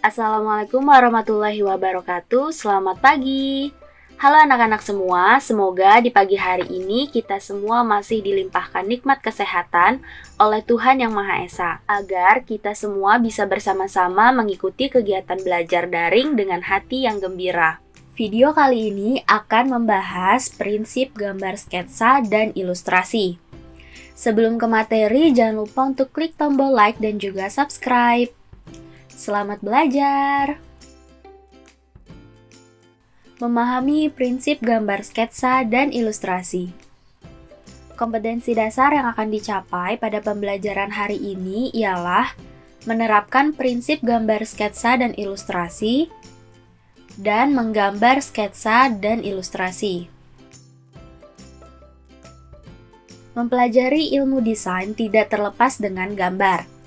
Assalamualaikum warahmatullahi wabarakatuh. Selamat pagi. Halo anak-anak semua, semoga di pagi hari ini kita semua masih dilimpahkan nikmat kesehatan oleh Tuhan Yang Maha Esa, agar kita semua bisa bersama-sama mengikuti kegiatan belajar daring dengan hati yang gembira. Video kali ini akan membahas prinsip gambar sketsa dan ilustrasi. Sebelum ke materi, jangan lupa untuk klik tombol like dan juga subscribe. Selamat belajar! Memahami prinsip gambar sketsa dan ilustrasi. Kompetensi dasar yang akan dicapai pada pembelajaran hari ini ialah menerapkan prinsip gambar sketsa dan ilustrasi dan menggambar sketsa dan ilustrasi. Mempelajari ilmu desain tidak terlepas dengan gambar,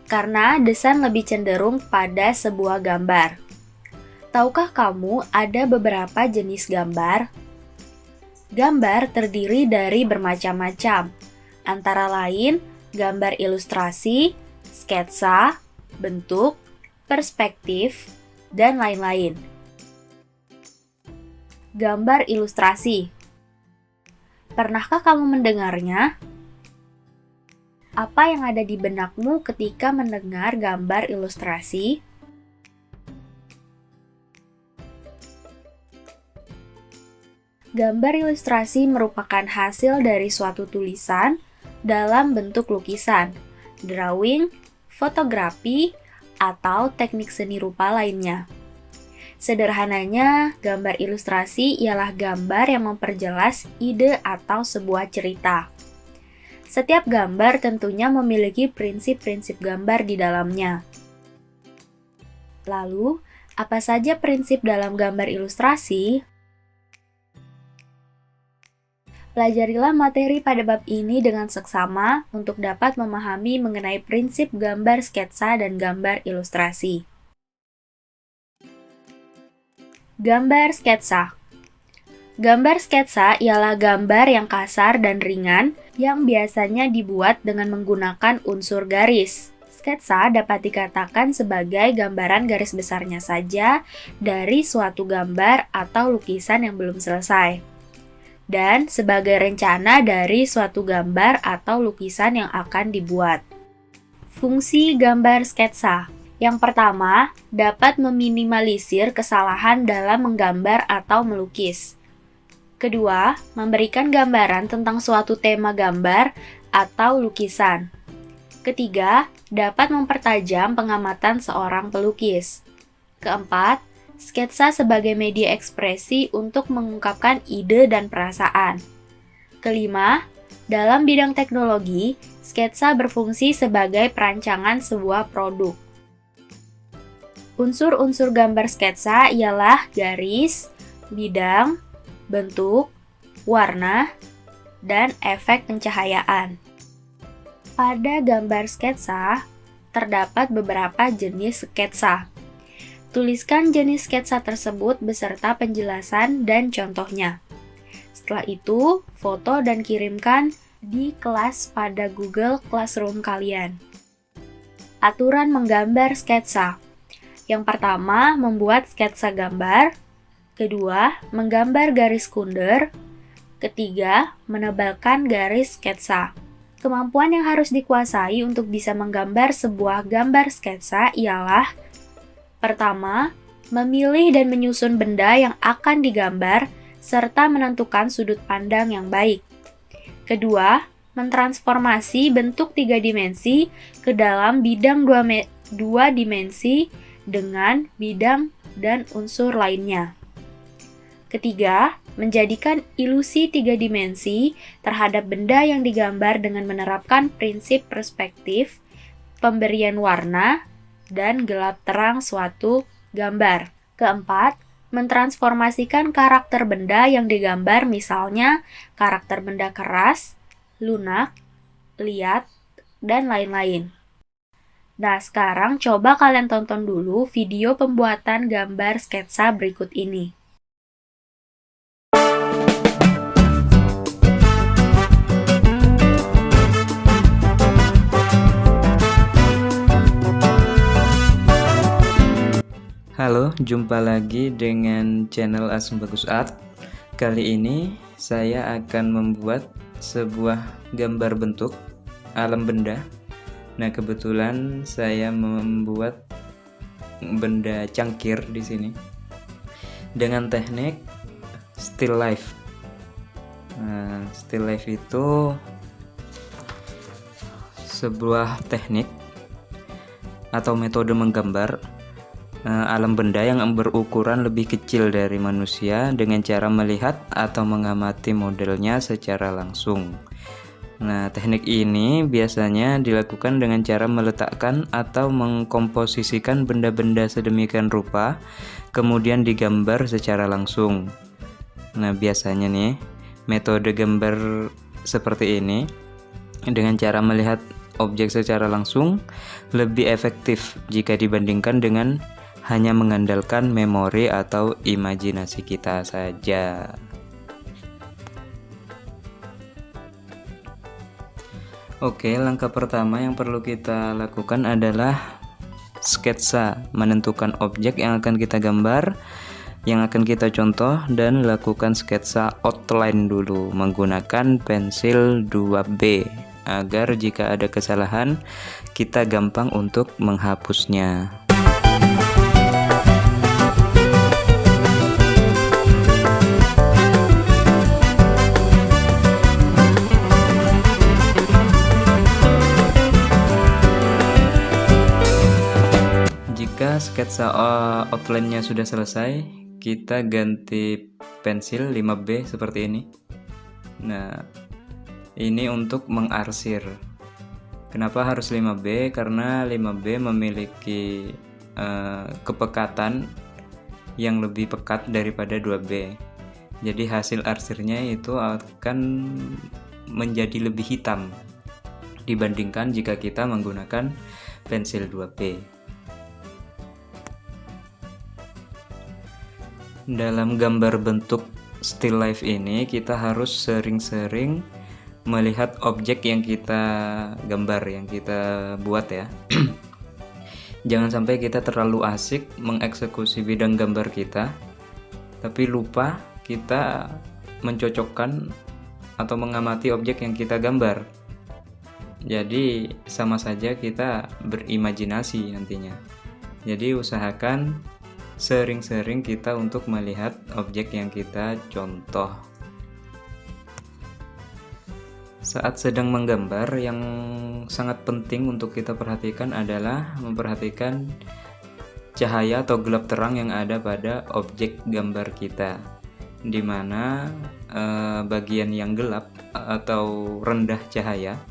karena desain lebih cenderung pada sebuah gambar. Tahukah kamu ada beberapa jenis gambar? Gambar terdiri dari bermacam-macam, antara lain gambar ilustrasi, sketsa, bentuk, perspektif, dan lain-lain. Gambar ilustrasi. Pernahkah kamu mendengarnya? Apa yang ada di benakmu ketika mendengar gambar ilustrasi? Gambar ilustrasi merupakan hasil dari suatu tulisan dalam bentuk lukisan, drawing, fotografi, atau teknik seni rupa lainnya. Sederhananya, gambar ilustrasi ialah gambar yang memperjelas ide atau sebuah cerita. Setiap gambar tentunya memiliki prinsip-prinsip gambar di dalamnya. Lalu, apa saja prinsip dalam gambar ilustrasi? Pelajarilah materi pada bab ini dengan seksama untuk dapat memahami mengenai prinsip gambar sketsa dan gambar ilustrasi. Gambar sketsa. Gambar sketsa ialah gambar yang kasar dan ringan yang biasanya dibuat dengan menggunakan unsur garis. Sketsa dapat dikatakan sebagai gambaran garis besarnya saja dari suatu gambar atau lukisan yang belum selesai, dan sebagai rencana dari suatu gambar atau lukisan yang akan dibuat. Fungsi gambar sketsa. Yang pertama, dapat meminimalisir kesalahan dalam menggambar atau melukis. Kedua, memberikan gambaran tentang suatu tema gambar atau lukisan. Ketiga, dapat mempertajam pengamatan seorang pelukis. Keempat, sketsa sebagai media ekspresi untuk mengungkapkan ide dan perasaan. Kelima, dalam bidang teknologi, sketsa berfungsi sebagai perancangan sebuah produk. Unsur-unsur gambar sketsa ialah garis, bidang, bentuk, warna, dan efek pencahayaan. Pada gambar sketsa, terdapat beberapa jenis sketsa. Tuliskan jenis sketsa tersebut beserta penjelasan dan contohnya. Setelah itu, foto dan kirimkan di kelas pada Google Classroom kalian. Aturan menggambar sketsa. Yang pertama, membuat sketsa gambar. Kedua, menggambar garis kunder. Ketiga, menebalkan garis sketsa. Kemampuan yang harus dikuasai untuk bisa menggambar sebuah gambar sketsa ialah: pertama, memilih dan menyusun benda yang akan digambar, serta menentukan sudut pandang yang baik. Kedua, mentransformasi bentuk 3 dimensi ke dalam bidang 2 dimensi dengan bidang dan unsur lainnya. Ketiga, menjadikan ilusi 3 dimensi terhadap benda yang digambar dengan menerapkan prinsip perspektif, pemberian warna, dan gelap terang suatu gambar. Keempat, mentransformasikan karakter benda yang digambar, misalnya karakter benda keras, lunak, liat, dan lain-lain. Nah, sekarang coba kalian tonton dulu video pembuatan gambar sketsa berikut ini. Halo, jumpa lagi dengan channel Asem Bagus Art. Kali ini saya akan membuat sebuah gambar bentuk alam benda. Nah, kebetulan saya membuat benda cangkir di sini dengan teknik still life. Nah, still life itu sebuah teknik atau metode menggambar alam benda yang berukuran lebih kecil dari manusia dengan cara melihat atau mengamati modelnya secara langsung. Nah, teknik ini biasanya dilakukan dengan cara meletakkan atau mengkomposisikan benda-benda sedemikian rupa, kemudian digambar secara langsung. Nah, biasanya nih, metode gambar seperti ini dengan cara melihat objek secara langsung lebih efektif jika dibandingkan dengan hanya mengandalkan memori atau imajinasi kita saja. Oke, langkah pertama yang perlu kita lakukan adalah sketsa, menentukan objek yang akan kita gambar, yang akan kita contoh, dan lakukan sketsa outline dulu menggunakan pensil 2B agar jika ada kesalahan kita gampang untuk menghapusnya. Jika sketsa outline-nya sudah selesai, kita ganti pensil 5B seperti ini. Nah, ini untuk mengarsir. Kenapa harus 5B? Karena 5B memiliki kepekatan yang lebih pekat daripada 2B. Jadi hasil arsirnya itu akan menjadi lebih hitam dibandingkan jika kita menggunakan pensil 2B. Dalam gambar bentuk still life ini kita harus sering-sering melihat objek yang kita gambar, yang kita buat ya. Jangan sampai kita terlalu asik mengeksekusi bidang gambar kita, tapi lupa kita mencocokkan atau mengamati objek yang kita gambar. Jadi sama saja kita berimajinasi nantinya. Jadi usahakan sering-sering kita untuk melihat objek yang kita contoh. Saat sedang menggambar, yang sangat penting untuk kita perhatikan adalah memperhatikan cahaya atau gelap terang yang ada pada objek gambar kita, di mana bagian yang gelap atau rendah cahaya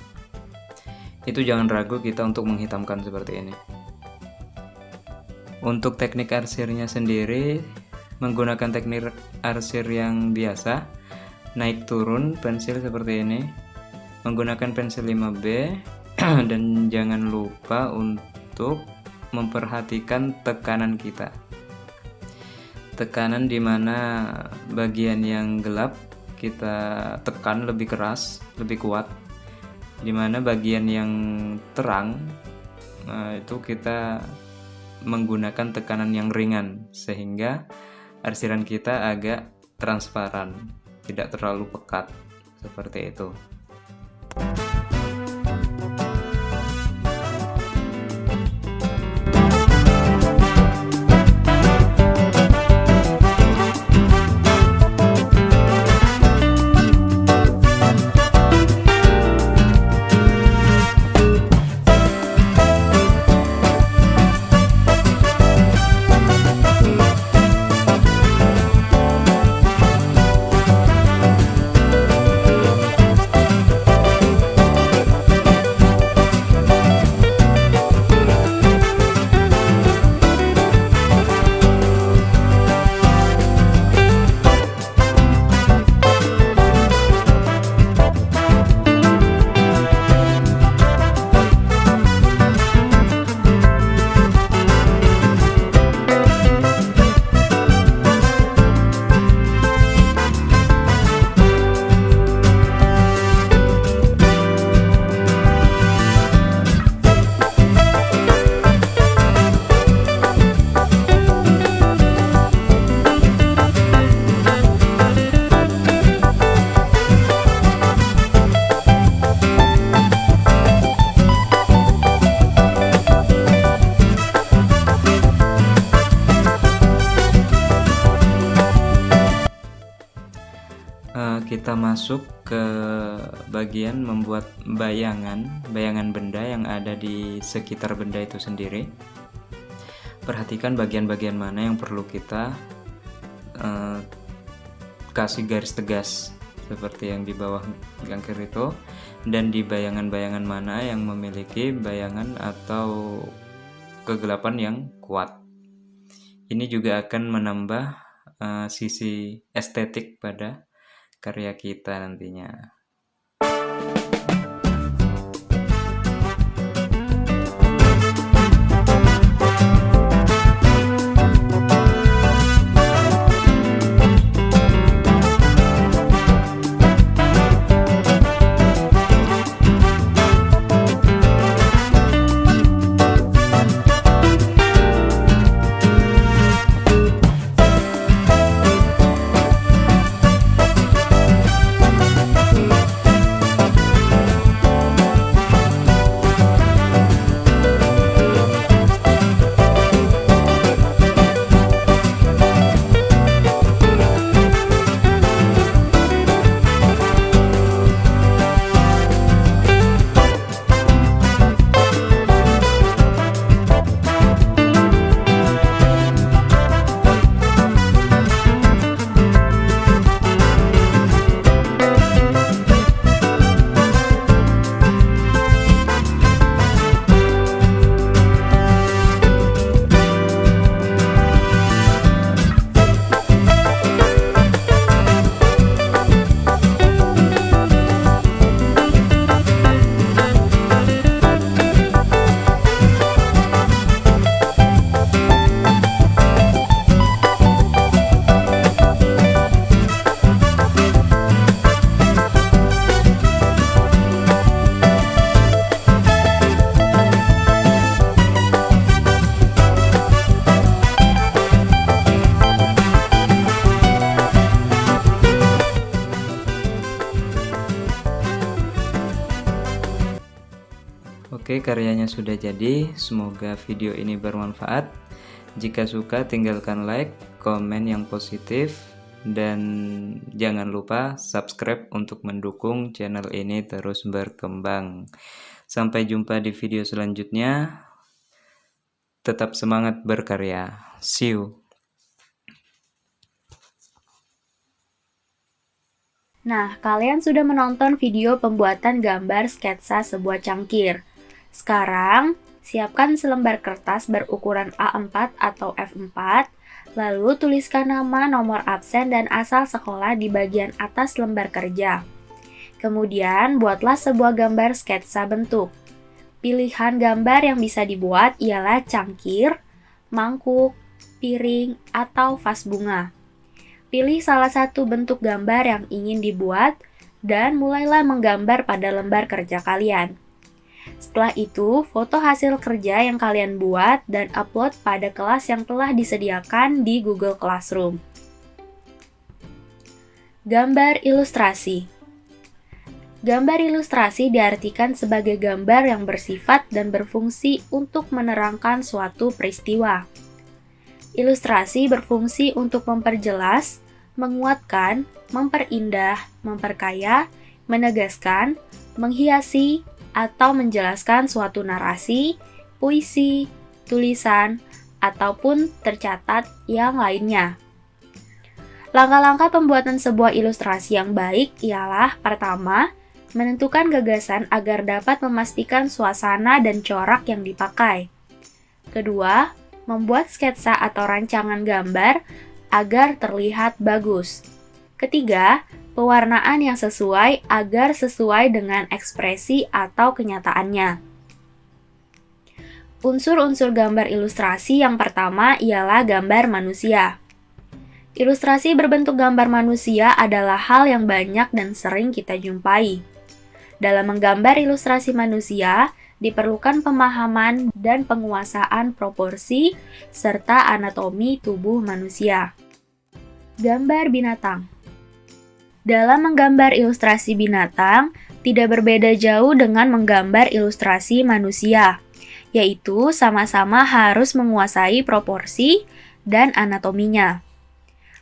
itu jangan ragu kita untuk menghitamkan seperti ini. Untuk teknik arsirnya sendiri menggunakan teknik arsir yang biasa, naik turun pensil seperti ini menggunakan pensil 5B dan jangan lupa untuk memperhatikan tekanan kita. Tekanan di mana bagian yang gelap kita tekan lebih keras, lebih kuat, di mana bagian yang terang itu kita menggunakan tekanan yang ringan sehingga arsiran kita agak transparan, tidak terlalu pekat seperti itu. kita masuk ke bagian membuat bayangan benda yang ada di sekitar benda itu sendiri. Perhatikan bagian-bagian mana yang perlu kita kasih garis tegas seperti yang di bawah gangker itu, dan di bayangan-bayangan mana yang memiliki bayangan atau kegelapan yang kuat. Ini juga akan menambah sisi estetik pada karya kita nantinya. Oke, karyanya sudah jadi. Semoga video ini bermanfaat. Jika suka, tinggalkan like, komen yang positif, dan jangan lupa subscribe untuk mendukung channel ini terus berkembang. Sampai jumpa di video selanjutnya. Tetap semangat berkarya. See you. Nah, kalian sudah menonton video pembuatan gambar sketsa sebuah cangkir. Sekarang, siapkan selembar kertas berukuran A4 atau F4, lalu tuliskan nama, nomor absen, dan asal sekolah di bagian atas lembar kerja. Kemudian, buatlah sebuah gambar sketsa bentuk. Pilihan gambar yang bisa dibuat ialah cangkir, mangkuk, piring, atau vas bunga. Pilih salah satu bentuk gambar yang ingin dibuat, dan mulailah menggambar pada lembar kerja kalian. Setelah itu, foto hasil kerja yang kalian buat dan upload pada kelas yang telah disediakan di Google Classroom. Gambar ilustrasi. Gambar ilustrasi diartikan sebagai gambar yang bersifat dan berfungsi untuk menerangkan suatu peristiwa. Ilustrasi berfungsi untuk memperjelas, menguatkan, memperindah, memperkaya, menegaskan, menghiasi, atau menjelaskan suatu narasi, puisi, tulisan, ataupun tercatat yang lainnya. Langkah-langkah pembuatan sebuah ilustrasi yang baik ialah: pertama, menentukan gagasan agar dapat memastikan suasana dan corak yang dipakai. Kedua, membuat sketsa atau rancangan gambar agar terlihat bagus. Ketiga, pewarnaan yang sesuai agar sesuai dengan ekspresi atau kenyataannya. Unsur-unsur gambar ilustrasi yang pertama ialah gambar manusia. Ilustrasi berbentuk gambar manusia adalah hal yang banyak dan sering kita jumpai. Dalam menggambar ilustrasi manusia, diperlukan pemahaman dan penguasaan proporsi serta anatomi tubuh manusia. Gambar binatang. Dalam menggambar ilustrasi binatang, tidak berbeda jauh dengan menggambar ilustrasi manusia, yaitu sama-sama harus menguasai proporsi dan anatominya.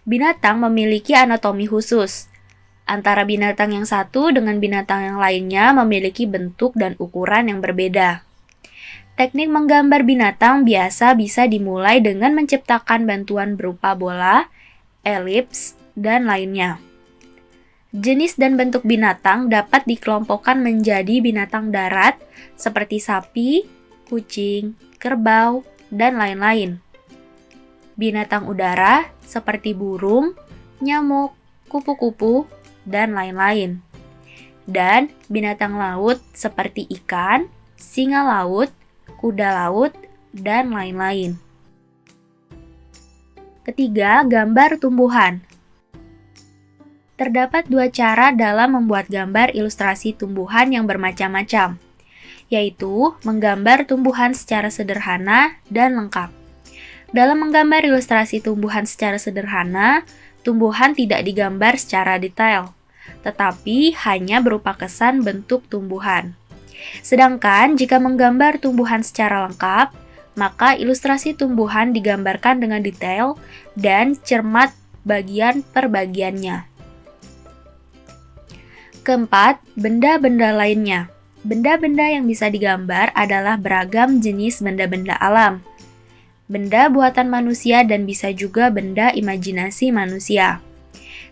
Binatang memiliki anatomi khusus. Antara binatang yang satu dengan binatang yang lainnya memiliki bentuk dan ukuran yang berbeda. Teknik menggambar binatang biasa bisa dimulai dengan menciptakan bantuan berupa bola, elips, dan lainnya. Jenis dan bentuk binatang dapat dikelompokkan menjadi binatang darat seperti sapi, kucing, kerbau, dan lain-lain. Binatang udara seperti burung, nyamuk, kupu-kupu, dan lain-lain. Dan binatang laut seperti ikan, singa laut, kuda laut, dan lain-lain. Ketiga, gambar tumbuhan. Terdapat dua cara dalam membuat gambar ilustrasi tumbuhan yang bermacam-macam, yaitu menggambar tumbuhan secara sederhana dan lengkap. Dalam menggambar ilustrasi tumbuhan secara sederhana, tumbuhan tidak digambar secara detail, tetapi hanya berupa kesan bentuk tumbuhan. Sedangkan jika menggambar tumbuhan secara lengkap, maka ilustrasi tumbuhan digambarkan dengan detail dan cermat bagian per bagiannya. Keempat, benda-benda lainnya. Benda-benda yang bisa digambar adalah beragam jenis benda-benda alam, benda buatan manusia, dan bisa juga benda imajinasi manusia.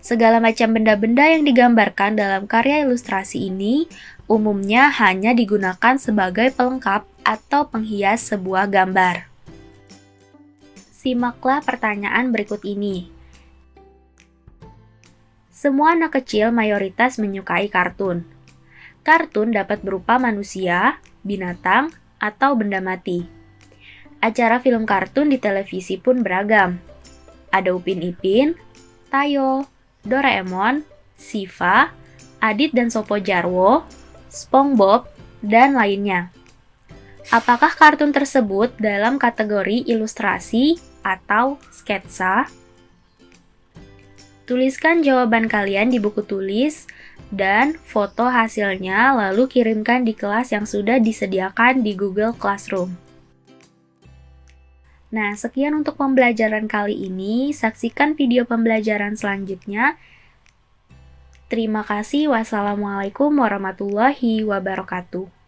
Segala macam benda-benda yang digambarkan dalam karya ilustrasi ini umumnya hanya digunakan sebagai pelengkap atau penghias sebuah gambar. Simaklah pertanyaan berikut ini. Semua anak kecil mayoritas menyukai kartun. Kartun dapat berupa manusia, binatang, atau benda mati. Acara film kartun di televisi pun beragam. Ada Upin Ipin, Tayo, Doraemon, Shiva, Adit dan Sopo Jarwo, SpongeBob, dan lainnya. Apakah kartun tersebut dalam kategori ilustrasi atau sketsa? Tuliskan jawaban kalian di buku tulis dan foto hasilnya lalu kirimkan di kelas yang sudah disediakan di Google Classroom. Nah, sekian untuk pembelajaran kali ini. Saksikan video pembelajaran selanjutnya. Terima kasih. Wassalamualaikum warahmatullahi wabarakatuh.